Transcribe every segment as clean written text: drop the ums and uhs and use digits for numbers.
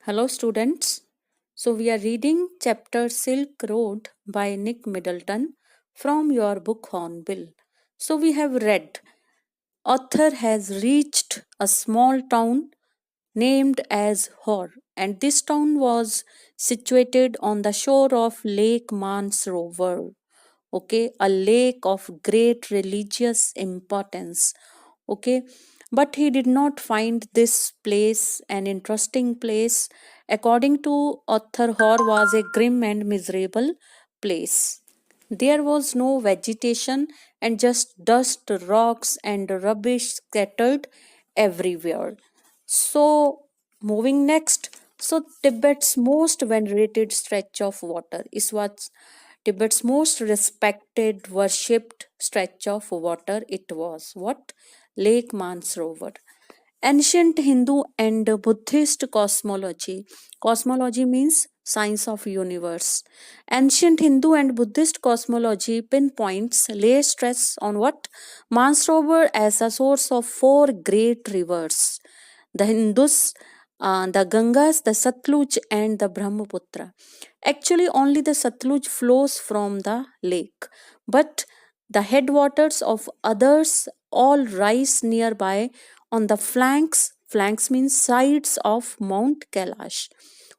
Hello, students. So, we are reading chapter Silk Road by Nick Middleton from your book Hornbill. So, we have read author has reached a small town named as Hor, and this town was situated on the shore of Lake Mansarovar. Okay, a lake of great religious importance. Okay, but he did not find this place an interesting place. According to author, Hor was a grim and miserable place. There was no vegetation and just dust, rocks, and rubbish scattered everywhere. So, moving next, so Tibet's most venerated stretch of water is what Tibet's most respected, worshipped stretch of water. It was what? Lake Mansarovar. Ancient Hindu and Buddhist cosmology. Cosmology means science of universe. Ancient Hindu and Buddhist cosmology pinpoints lay stress on what? Mansarovar as a source of four great rivers. The Hindus, the Gangas, the Satluj, and the Brahmaputra. Actually, only the Satluj flows from the lake, but the headwaters of others all rise nearby on the flanks. Flanks means sides of Mount Kailash.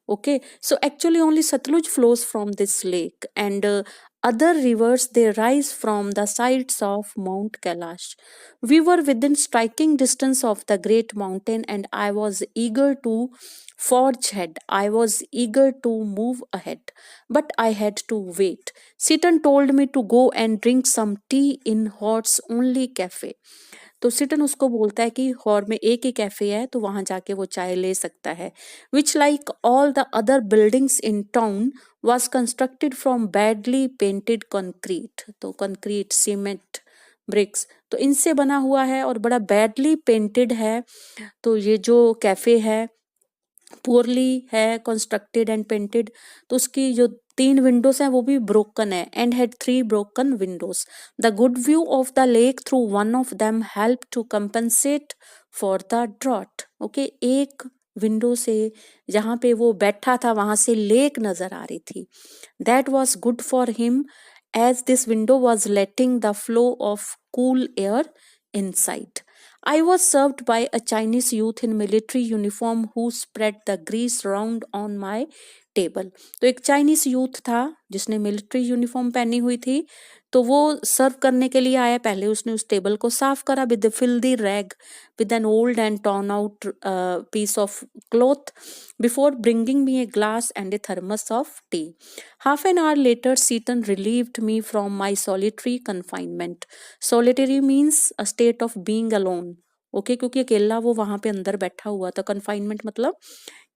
Okay, so actually only Satluj flows from this lake, and other rivers they rise from the sides of Mount Kailash. We were within striking distance of the great mountain, and I was eager to forge ahead. I was eager to move ahead, but I had to wait. Seaton told me to go and drink some tea in Hort's only cafe. तो सिटन उसको बोलता है कि horror में एक ही cafe है तो वहां जाके वो चाय ले सकता है which like all the other buildings in town was constructed from badly painted concrete. तो कंक्रीट सीमेंट ब्रिक्स तो इनसे बना हुआ है और बड़ा बैडली पेंटेड है. तो ये जो कैफे है पुअरली है कंस्ट्रक्टेड एंड पेंटेड. तो उसकी जो तीन विंडोज हैं वो भी ब्रोकन है and had three broken windows. The good view of the lake through one of them help to compensate for the drought. Okay, एक विंडो से जहाँ पे वो बैठा था वहां से लेक नजर आ रही थी. That was good for him as this window was letting the flow of cool air inside. I was served by a Chinese youth in military uniform who spread the grease round on my table. तो एक Chinese youth था जिसने military uniform पहनी हुई थी तो वो सर्व करने के लिए आया. पहले उसने उस टेबल को साफ करा with filthy rag with an old and torn out piece of cloth before bringing me a glass and A thermos of T. Half an hour later, Seaton relieved me from my solitary confinement. Solitary means a state of being alone. Okay, क्योंकि अकेला वो वहां पे अंदर बैठा हुआ था. Confinement मतलब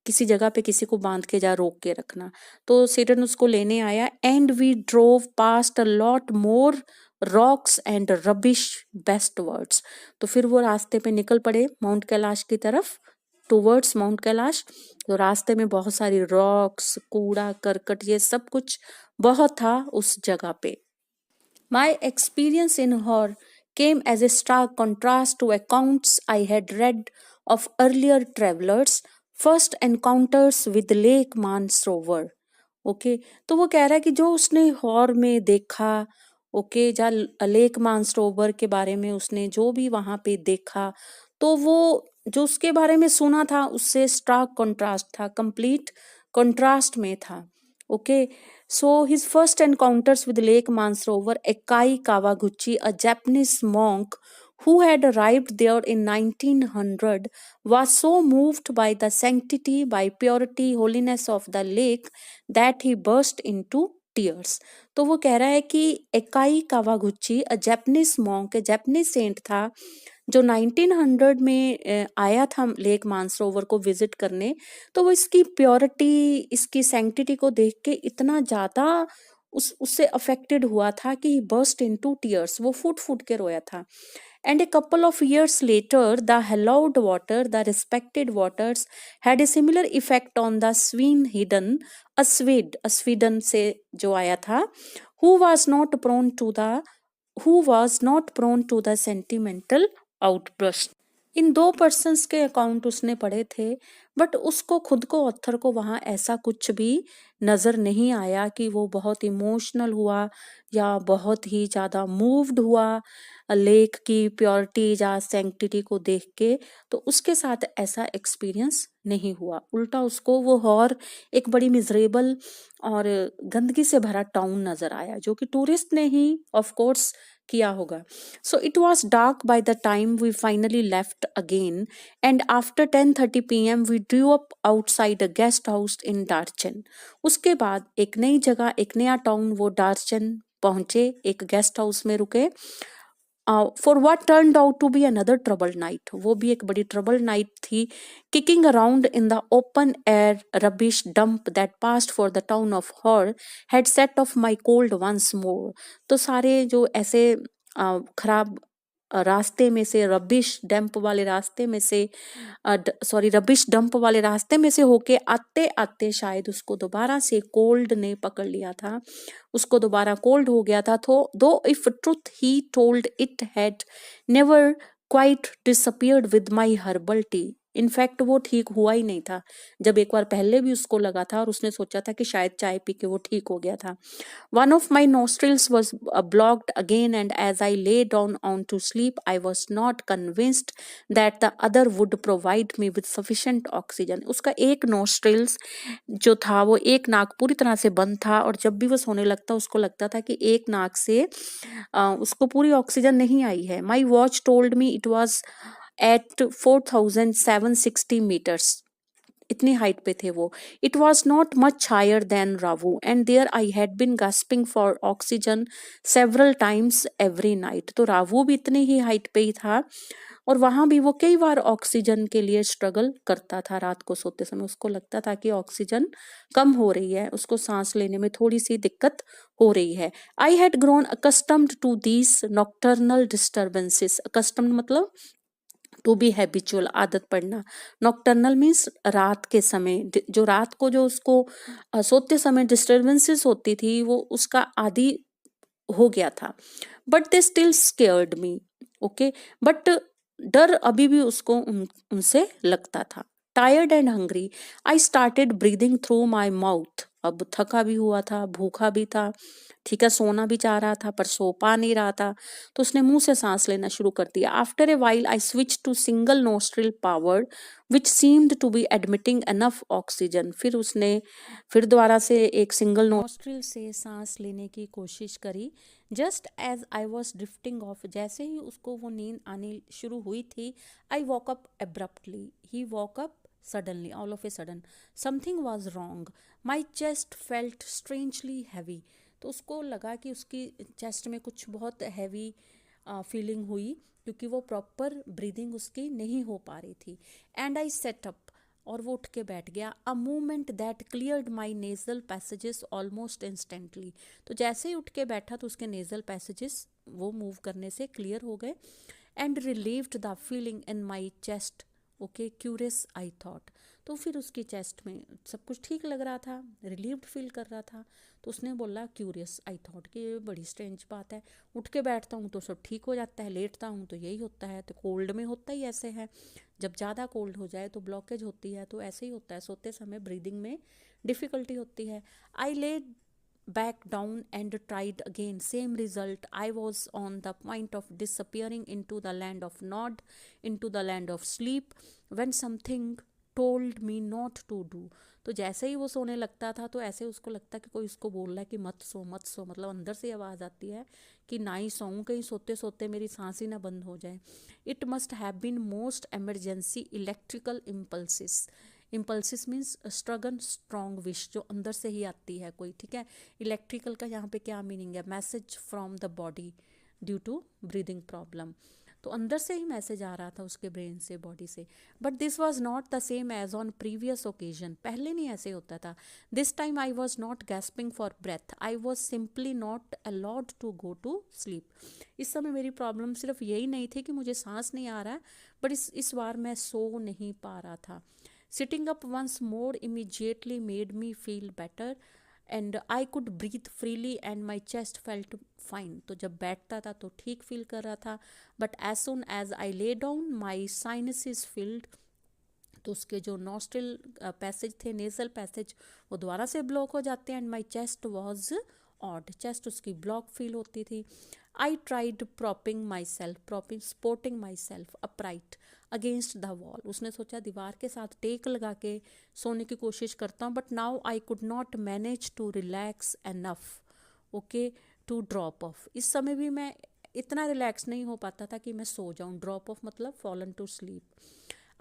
किसी जगह पे किसी को बांध के जा रोक के रखना. तो सीटन उसको लेने आया and we drove past a lot more rocks and rubbish best words. तो फिर वो रास्ते पे निकल पड़े माउंट कैलाश की तरफ टूवर्ड्स माउंट कैलाश. तो रास्ते में बहुत सारी रॉक्स कूड़ा करकट ये सब कुछ बहुत था उस जगह पे. My experience in Hor came as a stark contrast to accounts I had read of earlier travelers' first encounters with Lake Mansarovar. Okay, तो वो कह रहा है कि जो उसने हॉर में देखा, ओके, जहाँ लेक मानसरोवर के बारे में उसने जो भी वहां पे देखा तो वो जो उसके बारे में सुना था उससे स्टार्क कंट्रास्ट था, कंप्लीट कंट्रास्ट में था. Okay, so his first encounters with Lake Mansarovar, Ekai Kawaguchi, a Japanese monk who had arrived there in 1900, was so moved by the sanctity, by purity, holiness of the lake that he burst into tears. तो वो कह रहा है कि Ekai Kawaguchi a Japanese monk Japanese saint था जो 1900 में आया था लेक मानसरोवर को विजिट करने. तो वो इसकी प्योरिटी इसकी सैंक्टिटी को देख के इतना ज्यादा उससे अफेक्टेड हुआ था कि ही बर्स्ट इनटू टीयर्स. वो फूट फूट के रोया था. And a couple of years later, the hallowed water, the respected waters, had a similar effect on the Sweden, a Sweden से जो आया था, who was not prone to the sentimental outburst. In 2 persons के account उसने पढ़े थे, but उसको खुद को ऑथर को वहाँ ऐसा कुछ भी नज़र नहीं आया कि वो बहुत इमोशनल हुआ या बहुत ही ज़्यादा मूव्ड हुआ लेक की प्योरिटी या सैंक्टिटी को देख के। तो उसके साथ ऐसा एक्सपीरियंस नहीं हुआ, उल्टा उसको वो और एक बड़ी मिजरेबल और गंदगी से भरा टाउन नज़र आया, जो कि टूरिस्ट ने ही ऑफ कोर्स किया होगा। So it was dark by the time we finally left again, and after 10:30 p.m. we drew up outside a guest house in Darchen. उसके बाद एक नई जगह, एक नया टाउन, वो डार्चन पहुंचे, एक गेस्ट हाउस में रुके for what turned out to be another troubled night. वो भी एक बड़ी troubled night थी. Kicking around in the open air rubbish dump that passed for the town of Hor had set off my cold once more. तो सारे जो ऐसे खराब रास्ते में से, रबिश डंप वाले रास्ते में से, रबिश डंप वाले रास्ते में से होके आते आते शायद उसको दोबारा से कोल्ड ने पकड़ लिया था, उसको दोबारा कोल्ड हो गया था। तो दो if truth he told, it had never quite disappeared with my herbal tea. In fact वो ठीक हुआ ही नहीं था, जब एक बार पहले भी उसको लगा था और उसने सोचा था कि शायद चाय पी के वो ठीक हो गया था। One of my nostrils was blocked again, and as I lay down on to sleep, I was not convinced that the other would provide me with sufficient oxygen. उसका एक nostrils जो था, वो एक नाक पूरी तरह से बंद था, और जब भी वो सोने लगता उसको लगता था कि एक नाक से उसको पूरी ऑक्सीजन नहीं आई है। My watch told me it was at 4,760 meters. इतनी हाइट पे थे वो। It was not much higher than Rawu, and there I had been gasping for oxygen several times every night. तो रावू भी इतनी ही हाइट पे ही था, और वहां भी वो कई बार ऑक्सीजन के लिए स्ट्रगल करता था। रात को सोते समय उसको लगता था कि ऑक्सीजन कम हो रही है, उसको सांस लेने में थोड़ी सी दिक्कत हो रही है। I had grown accustomed to these nocturnal disturbances. Accustomed मतलब टू बी हैबिचुअल, आदत पड़ना। नॉक्टर्नल मीन्स रात के समय, जो रात को जो उसको सोते समय डिस्टर्बेंसेस होती थी, वो उसका आदि हो गया था। But they still scared me, okay, but डर अभी भी उसको उनसे लगता था। Tired and hungry, I started breathing through my mouth. अब थका भी हुआ था, भूखा भी था, ठीक है, सोना भी चाह रहा था पर सो पा नहीं रहा था, तो उसने मुंह से सांस लेना शुरू कर दिया। After a while I switch to single nostril powered which seemed to be admitting enough oxygen. फिर दोबारा से एक सिंगल नोस्ट्रिल से सांस लेने की कोशिश करी। Just as I was drifting off, जैसे ही उसको वो नींद आनी शुरू हुई थी, I woke up abruptly, he woke up suddenly, all of a sudden. Something was wrong. My chest felt strangely heavy. तो उसको लगा कि उसकी चेस्ट में कुछ बहुत हैवी फीलिंग हुई, क्योंकि वो प्रॉपर ब्रीदिंग उसकी नहीं हो पा रही थी। एंड आई सेट अप, और वो उठ के बैठ गया। A movement that cleared my nasal passages almost instantly. तो जैसे ही उठ के बैठा तो उसके नेजल पैसेजेस वो मूव करने से क्लियर हो गए। And relieved the feeling in my chest, okay, curious I thought. तो फिर उसकी चेस्ट में सब कुछ ठीक लग रहा था, रिलीव्ड फील कर रहा था, तो उसने बोला क्यूरियस आई थॉट कि ये बड़ी स्ट्रेंज बात है, उठ के बैठता हूँ तो सब ठीक हो जाता है, लेटता हूँ तो यही होता है। तो कोल्ड में होता ही ऐसे है, जब ज़्यादा कोल्ड हो जाए तो ब्लॉकेज होती है, तो ऐसे ही होता है, सोते समय ब्रीदिंग में डिफ़िकल्टी होती है। आई ले back down and tried again, same result. I was on the point of disappearing into the land of nod, into the land of sleep, when something told me not to do. तो जैसे ही वो सोने लगता था तो ऐसे उसको लगता कि कोई उसको बोल रहा है कि मत सो मत सो, मतलब अंदर से आवाज़ आती है कि ना ही सोऊं, कहीं सोते सोते मेरी सांस ही ना बंद हो जाए। It must have been most emergency electrical impulses. Impulses means strong strong wish, जो अंदर से ही आती है कोई, ठीक है। इलेक्ट्रिकल का यहाँ पे क्या मीनिंग है, message from the body due to breathing problem. तो अंदर से ही मैसेज आ रहा था उसके ब्रेन से, बॉडी से। But this was not the same as on previous occasion. पहले नहीं ऐसे होता था। This time I was not gasping for breath, I was simply not allowed to go to sleep. इस समय मेरी प्रॉब्लम सिर्फ यही नहीं थी कि मुझे सांस नहीं आ रहा है, बट इस बार मैं सो नहीं पा रहा था। Sitting up once more immediately made me feel better, and I could breathe freely and my chest felt fine. तो जब बैठता था तो ठीक फील कर रहा था, but as soon as I lay down my sinuses filled, तो उसके जो नॉस्ट्रिल पैसेज थे, नेजल पैसेज, वो दोबारा से ब्लॉक हो जाते हैं। And my chest was odd, chest उसकी ब्लॉक फील होती थी। I tried propping myself, propping supporting myself upright against the wall. उसने सोचा दीवार के साथ टेक लगा के सोने की कोशिश करता हूँ, but now I could not manage to relax enough, okay, to drop off. इस समय भी मैं इतना रिलैक्स नहीं हो पाता था कि मैं सो जाऊँ। ड्रॉप ऑफ मतलब fallen to sleep.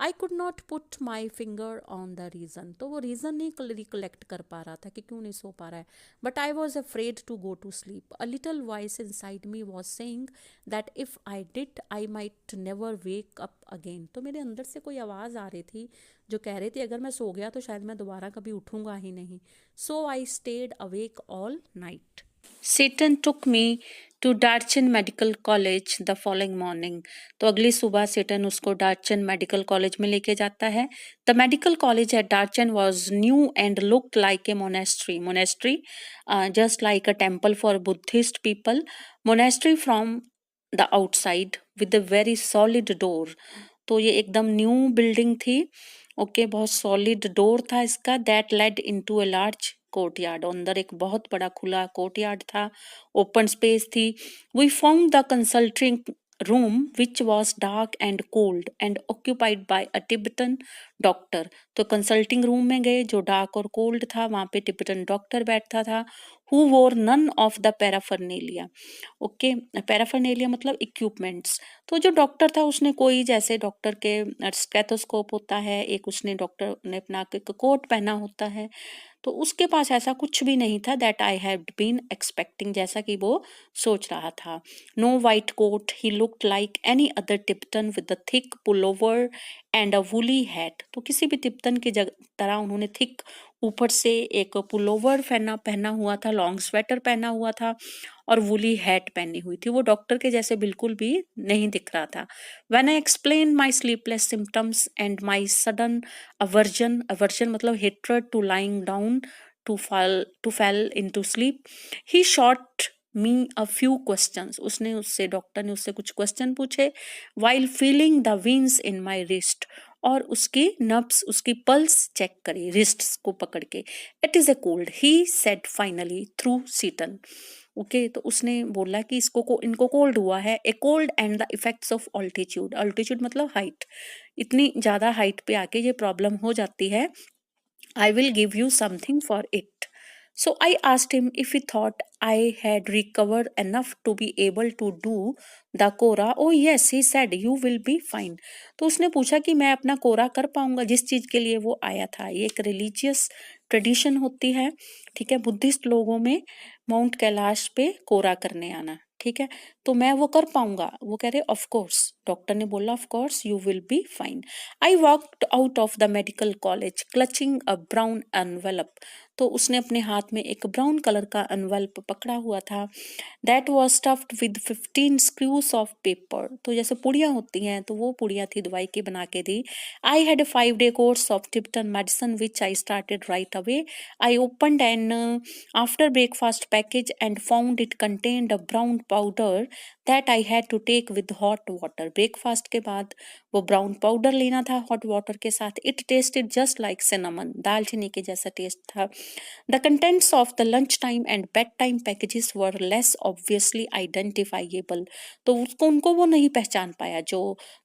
I could not put my finger on the reason, तो वो रीज़न नहीं रिकलेक्ट कर पा रहा था कि क्यों नहीं सो पा रहा है। But I was afraid to go to sleep. A little voice inside me was saying that if I did I might never wake up again. तो मेरे अंदर से कोई आवाज़ आ रही थी जो कह रही थी अगर मैं सो गया तो शायद मैं दोबारा कभी उठूँगा ही नहीं। So I stayed awake all night. Satan took me to Darchen medical college the following morning. तो अगली सुबह सेटन उसको डार्चन मेडिकल कॉलेज में लेके जाता है। The medical college at Darchen was new and looked like a monastery, monastery just like a temple for Buddhist people, monastery from the outside with a very solid door. तो ये एकदम new building थी, okay, बहुत solid door था इसका। That led into a large courtyard, अंदर एक बहुत बड़ा खुला कोर्टयार्ड था, ओपन स्पेस थी। We found the consulting room which was dark and cold and occupied by a Tibetan doctor. तो कंसल्टिंग रूम में गए जो डार्क और कोल्ड था, वहां पे टिबेटन डॉक्टर बैठता था। Who wore none of the paraphernalia, okay, paraphernalia मतलब इक्विपमेंट्स। तो जो डॉक्टर था उसने कोई, जैसे डॉक्टर के स्टेथोस्कोप होता है, एक उसने डॉक्टर ने अपना कोट पहना होता है, तो उसके पास ऐसा कुछ भी नहीं था। That I have been expecting, जैसा कि वो सोच रहा था। No white coat, he looked like any other Tipton with a thick pullover and a woolly hat. तो किसी भी टिप्टन की तरह उन्होंने थिक ऊपर से एक पुलोवर पहना हुआ था, लॉन्ग स्वेटर पहना हुआ था और वुली हैट पहनी हुई थी। वो डॉक्टर के जैसे बिल्कुल भी नहीं दिख रहा था। When I explain my sleepless symptoms and my sudden aversion, aversion मतलब hatred to lying down to fall into sleep, he shot me a few questions. Doctor ने उससे कुछ क्वेश्चन पूछे। While feeling the veins in my wrist, और उसकी नब्स, उसकी pulse check करी wrist को पकड़ के। It is a cold, he said finally through सीटन, ओके। तो उसने बोला कि इनको कोल्ड हुआ है। A cold and the effects of altitude, altitude मतलब हाइट, इतनी ज्यादा हाइट पे आके ये प्रॉब्लम हो जाती है। I will give you something for it. So I asked him if he thought I had recovered enough to be able to do the Quora. Oh yes, he said you will be fine. तो उसने पूछा कि मैं अपना कोरा कर पाऊंगा, जिस चीज के लिए वो आया था। ये एक रिलीजियस ट्रेडिशन होती है, ठीक है, बुद्धिस्ट लोगों में माउंट कैलाश पे कोरा करने आना, ठीक है। तो मैं वो कर पाऊंगा। वो कह रहे ऑफ कोर्स, डॉक्टर ने बोला of course you will be fine. I walked out of the medical college clutching a brown envelope. तो उसने अपने हाथ में एक ब्राउन कलर का एनवेलप पकड़ा हुआ था। That was stuffed with 15 screws of paper. तो जैसे पुड़ियाँ होती हैं, तो वो पुड़ियाँ थी, दवाई की बना के दी। I had a 5-day course of Tibetan medicine which I started right away. I opened an after breakfast package and found it contained a brown powder that I had to take with hot water. Breakfast के बाद वो brown powder लेना था hot water के साथ। It tasted just like cinnamon, दालचीनी के जैसा टेस्ट था। The contents of the lunch time and bed time packages were less obviously identifiable. तो उनको वो नहीं पहचान पाया जो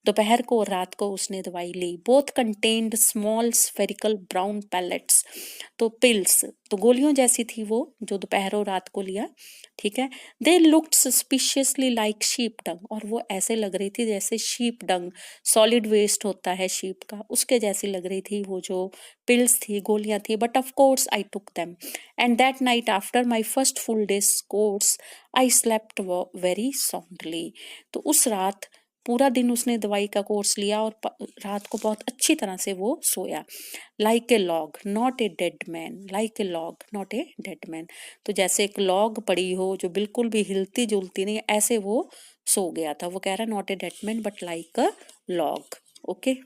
दोपहर को और रात को उसने दवाई ली। Both contained small spherical brown pellets, तो पिल्स, तो गोलियों जैसी थी वो जो दोपहर और रात को लिया, ठीक है। They looked suspiciously like sheep dung, और वो ऐसे लग रही थी जैसे शीप डंग, सॉलिड वेस्ट होता है शीप का, उसके जैसी लग रही थी वो जो पिल्स थी, गोलियां थी। But of course I took them and that night after my first full days course I slept very soundly. तो उस रात पूरा दिन उसने दवाई का कोर्स लिया और रात को बहुत अच्छी तरह से वो सोया। Like a log not a dead man, like a log not a dead man. तो जैसे एक लॉग पड़ी हो जो बिल्कुल भी हिलती जुलती नहीं, ऐसे वो सो गया था। वो कह रहा है not a dead man but like a log, okay.